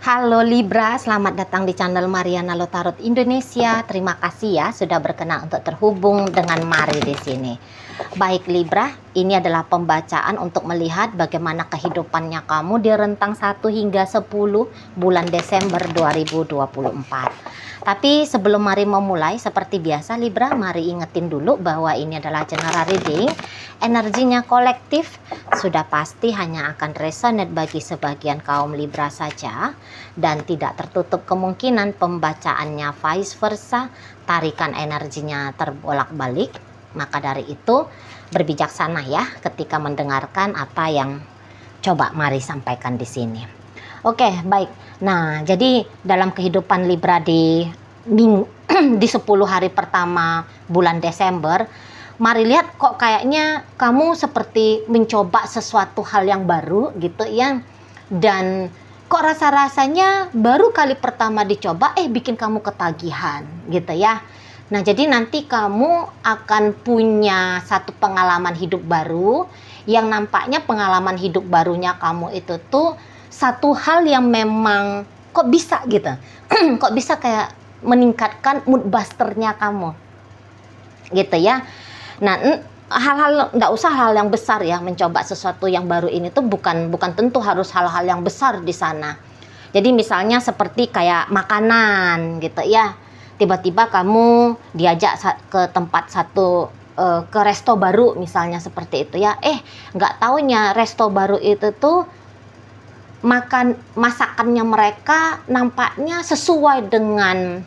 Halo Libra, selamat datang di channel Mariana Lotarot Indonesia. Terima kasih ya sudah berkenan untuk terhubung dengan Mari di sini. Baik Libra, ini adalah pembacaan untuk melihat bagaimana kehidupannya kamu di rentang 1 hingga 10 bulan Desember 2024. Tapi sebelum Mari memulai, seperti biasa Libra, Mari ingetin dulu bahwa ini adalah general reading. Energinya kolektif, sudah pasti hanya akan resonate bagi sebagian kaum Libra saja, dan tidak tertutup kemungkinan pembacaannya vice versa, tarikan energinya terbolak-balik. Maka dari itu berbijaksana ya ketika mendengarkan apa yang coba Mari sampaikan di sini. Oke, baik. Nah, jadi dalam kehidupan Libra di 10 hari pertama bulan Desember, Mari lihat kok kayaknya kamu seperti mencoba sesuatu hal yang baru gitu ya. Dan kok rasa-rasanya baru kali pertama dicoba bikin kamu ketagihan gitu ya. Nah, jadi nanti kamu akan punya satu pengalaman hidup baru yang nampaknya pengalaman hidup barunya kamu itu tuh satu hal yang memang kok bisa gitu. Kok bisa kayak meningkatkan mood busternya kamu. Gitu ya. Nah, hal-hal enggak usah hal yang besar ya, mencoba sesuatu yang baru ini tuh bukan tentu harus hal-hal yang besar di sana. Jadi misalnya seperti kayak makanan gitu ya. Tiba-tiba kamu diajak ke tempat satu ke resto baru misalnya seperti itu ya. Nggak taunya resto baru itu tuh masakannya mereka nampaknya sesuai dengan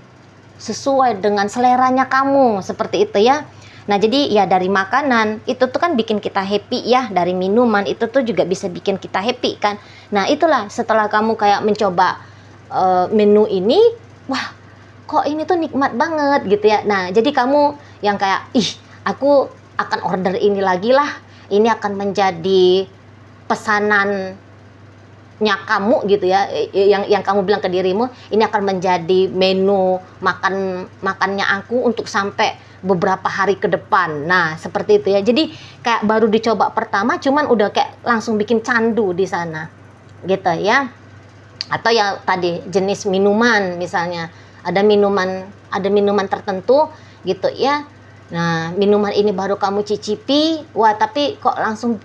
seleranya kamu seperti itu ya. Nah, jadi ya dari makanan itu tuh kan bikin kita happy ya, dari minuman itu tuh juga bisa bikin kita happy kan. Nah, itulah setelah kamu kayak mencoba menu ini, wah kok ini tuh nikmat banget gitu ya. Nah, jadi kamu yang kayak aku akan order ini lagi lah, ini akan menjadi pesanannya kamu gitu ya, yang kamu bilang ke dirimu, ini akan menjadi menu makannya aku untuk sampai beberapa hari ke depan. Nah, seperti itu ya. Jadi kayak baru dicoba pertama cuman udah kayak langsung bikin candu di sana. Gitu ya. Atau ya tadi jenis minuman misalnya, ada minuman tertentu gitu ya. Nah, minuman ini baru kamu cicipi, wah tapi kok langsung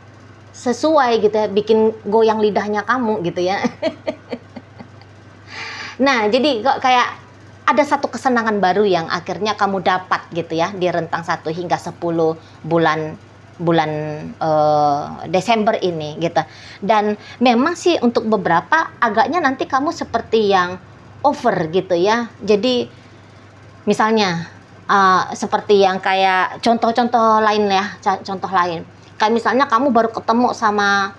sesuai gitu ya, bikin goyang lidahnya kamu gitu ya. Nah, jadi kok kayak ada satu kesenangan baru yang akhirnya kamu dapat gitu ya di rentang 1 hingga 10 bulan Desember ini gitu. Dan memang sih untuk beberapa agaknya nanti kamu seperti yang over gitu ya. Jadi misalnya seperti yang kayak contoh lain ya, contoh lain. Kayak misalnya kamu baru ketemu sama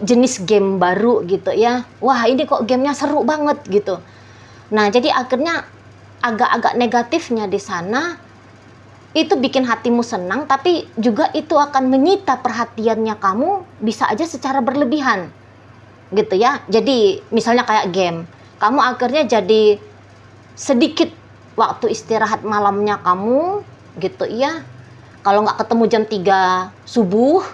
jenis game baru gitu ya. Wah, ini kok gamenya seru banget gitu. Nah, jadi akhirnya agak-agak negatifnya di sana itu bikin hatimu senang, tapi juga itu akan menyita perhatiannya kamu bisa aja secara berlebihan. Gitu ya. Jadi misalnya kayak game, kamu akhirnya jadi sedikit waktu istirahat malamnya kamu gitu ya. Kalau nggak ketemu jam 3 subuh,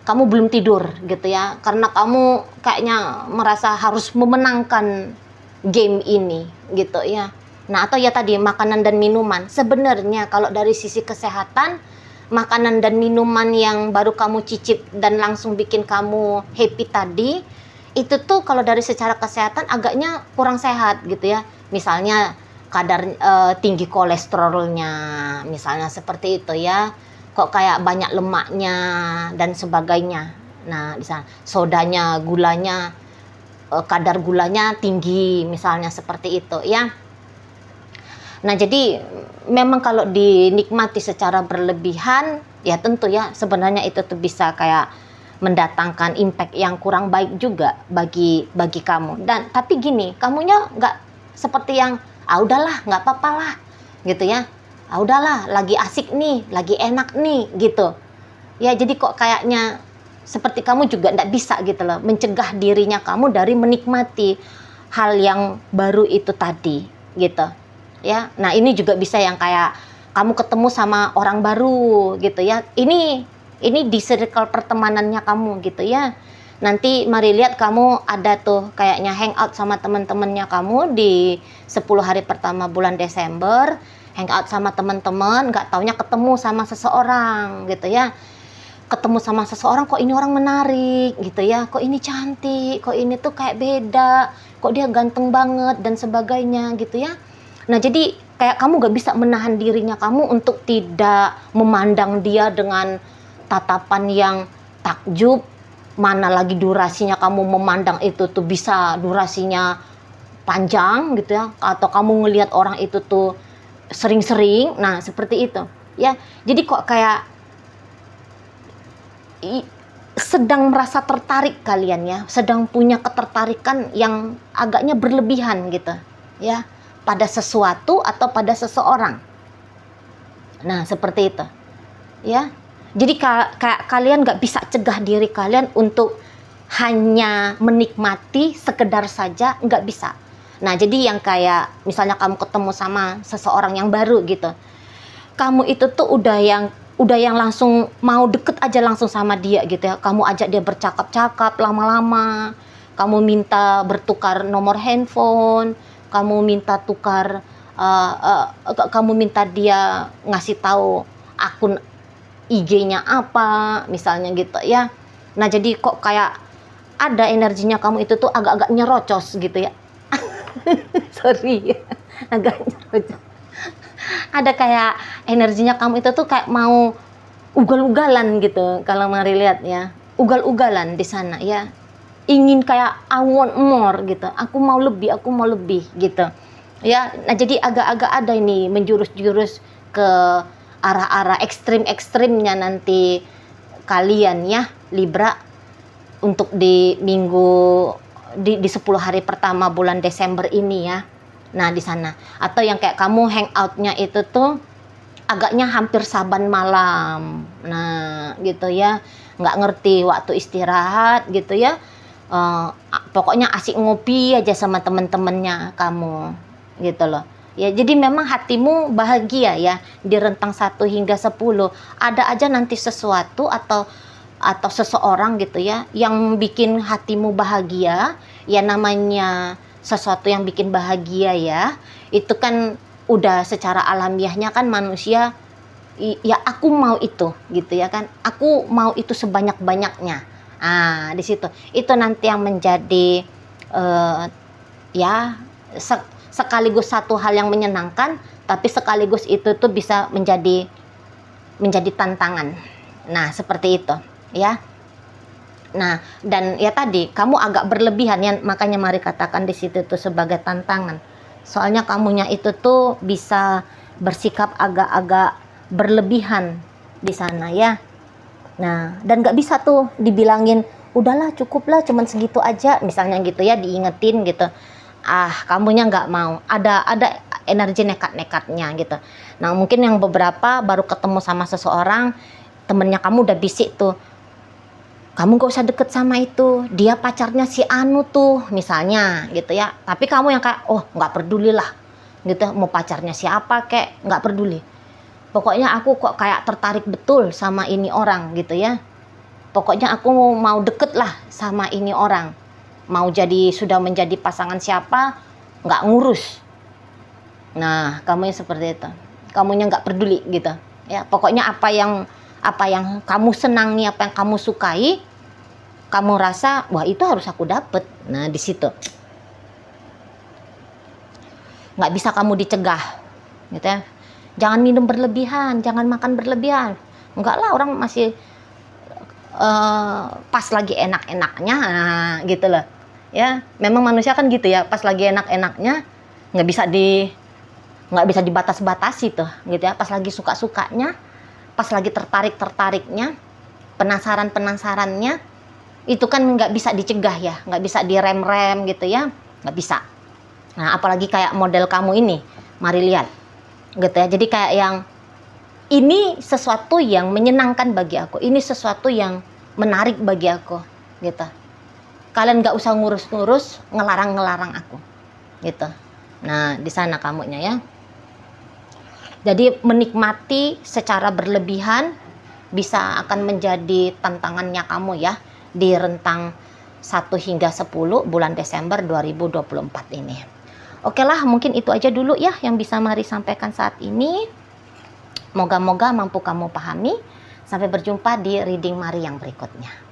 kamu belum tidur gitu ya. Karena kamu kayaknya merasa harus memenangkan game ini gitu ya. Nah, atau ya tadi makanan dan minuman. Sebenarnya kalau dari sisi kesehatan, makanan dan minuman yang baru kamu cicip dan langsung bikin kamu happy tadi, itu tuh kalau dari secara kesehatan agaknya kurang sehat gitu ya. Misalnya kadar tinggi kolesterolnya, misalnya seperti itu ya. Kok kayak banyak lemaknya dan sebagainya. Nah, misalnya sodanya, gulanya, kadar gulanya tinggi misalnya seperti itu ya. Nah, jadi memang kalau dinikmati secara berlebihan ya tentu ya sebenarnya itu tuh bisa kayak mendatangkan impact yang kurang baik juga bagi kamu. Dan tapi gini, kamunya nggak seperti yang udahlah nggak apa-apa lah gitu ya. Udahlah lagi asik nih, lagi enak nih gitu. Ya, jadi kok kayaknya seperti kamu juga tidak bisa gitu loh mencegah dirinya kamu dari menikmati hal yang baru itu tadi gitu ya. Nah, ini juga bisa yang kayak kamu ketemu sama orang baru gitu ya, ini di circle pertemanannya kamu gitu ya. nanti mari lihat kamu ada tuh kayaknya hangout sama teman-temannya kamu di 10 hari pertama bulan Desember, hangout sama teman-teman, nggak taunya ketemu sama seseorang gitu ya. Ketemu sama seseorang, kok ini orang menarik gitu ya, kok ini cantik, kok ini tuh kayak beda, kok dia ganteng banget dan sebagainya gitu ya. Nah jadi kayak kamu gak bisa menahan dirinya kamu untuk tidak memandang dia dengan tatapan yang takjub, mana lagi durasinya kamu memandang itu tuh bisa durasinya panjang gitu ya, atau kamu ngelihat orang itu tuh sering-sering, nah seperti itu ya. Jadi kok kayak sedang merasa tertarik kalian ya, sedang punya ketertarikan yang agaknya berlebihan gitu ya, pada sesuatu atau pada seseorang. Nah seperti itu ya. Jadi kayak kalian gak bisa cegah diri kalian untuk hanya menikmati sekedar saja, nggak bisa. Nah jadi yang kayak misalnya kamu ketemu sama seseorang yang baru gitu, kamu itu tuh udah yang langsung mau deket aja langsung sama dia gitu ya. Kamu ajak dia bercakap-cakap lama-lama, kamu minta bertukar nomor handphone, kamu minta tukar kamu minta dia ngasih tahu akun IG-nya apa misalnya gitu ya. Nah jadi kok kayak ada energinya kamu itu tuh agak-agak nyerocos gitu ya. Sorry ya, agak nyerocos. Ada kayak energinya kamu itu tuh kayak mau ugal-ugalan gitu kalau mari lihat ya, ugal-ugalan di sana ya, ingin kayak I want more gitu, aku mau lebih gitu ya. Nah jadi agak-agak ada ini menjurus-jurus ke arah-arah ekstrim-ekstrimnya nanti kalian ya Libra untuk di minggu di 10 hari pertama bulan Desember ini ya. Nah di sana, atau yang kayak kamu hangoutnya itu tuh agaknya hampir saban malam, nah gitu ya, nggak ngerti waktu istirahat gitu ya. Pokoknya asik ngopi aja sama temen-temennya kamu gitu loh ya. Jadi memang hatimu bahagia ya di rentang 1 hingga 10. Ada aja nanti sesuatu atau seseorang gitu ya yang bikin hatimu bahagia ya. Namanya sesuatu yang bikin bahagia ya, itu kan udah secara alamiahnya kan manusia ya, aku mau itu gitu ya kan, aku mau itu sebanyak-banyaknya. Di situ itu nanti yang menjadi ya sekaligus satu hal yang menyenangkan, tapi sekaligus itu tuh bisa menjadi tantangan. Nah seperti itu ya. Nah dan ya tadi kamu agak berlebihan ya, makanya mari katakan di situ tuh sebagai tantangan. Soalnya kamunya itu tuh bisa bersikap agak-agak berlebihan di sana ya. Nah dan nggak bisa tuh dibilangin udahlah cukuplah cuman segitu aja misalnya gitu ya, diingetin gitu. Kamunya nggak mau, ada energi nekat-nekatnya gitu. Nah mungkin yang beberapa baru ketemu sama seseorang, temennya kamu udah bisik tuh, kamu gak usah deket sama itu, dia pacarnya si Anu tuh misalnya gitu ya. Tapi kamu yang kayak oh nggak peduli lah gitu, mau pacarnya siapa kek nggak peduli, pokoknya aku kok kayak tertarik betul sama ini orang gitu ya. Pokoknya aku mau deket lah sama ini orang, mau jadi sudah menjadi pasangan siapa nggak ngurus. Nah kamu yang seperti itu, kamunya nggak peduli gitu ya. Pokoknya apa yang kamu senangi, apa yang kamu sukai, kamu rasa wah itu harus aku dapet. Nah di situ nggak bisa kamu dicegah gitu ya. Jangan minum berlebihan, jangan makan berlebihan, enggak lah, orang masih pas lagi enak-enaknya gitu loh ya. Memang manusia kan gitu ya, pas lagi enak-enaknya nggak bisa dibatas-batasi tuh gitu ya. Pas lagi suka-sukanya, pas lagi tertariknya, penasarannya, itu kan nggak bisa dicegah ya, nggak bisa direm-rem gitu ya, nggak bisa. Nah apalagi kayak model kamu ini, mari lihat gitu ya. Jadi kayak yang ini sesuatu yang menyenangkan bagi aku, ini sesuatu yang menarik bagi aku gitu. Kalian nggak usah ngurus-ngurus, ngelarang aku gitu. Nah di sana kamunya ya. Jadi menikmati secara berlebihan bisa akan menjadi tantangannya kamu ya di rentang 1 hingga 10 bulan Desember 2024 ini. Oke lah, mungkin itu aja dulu ya yang bisa Mari sampaikan saat ini. Moga-moga mampu kamu pahami. Sampai berjumpa di reading Mari yang berikutnya.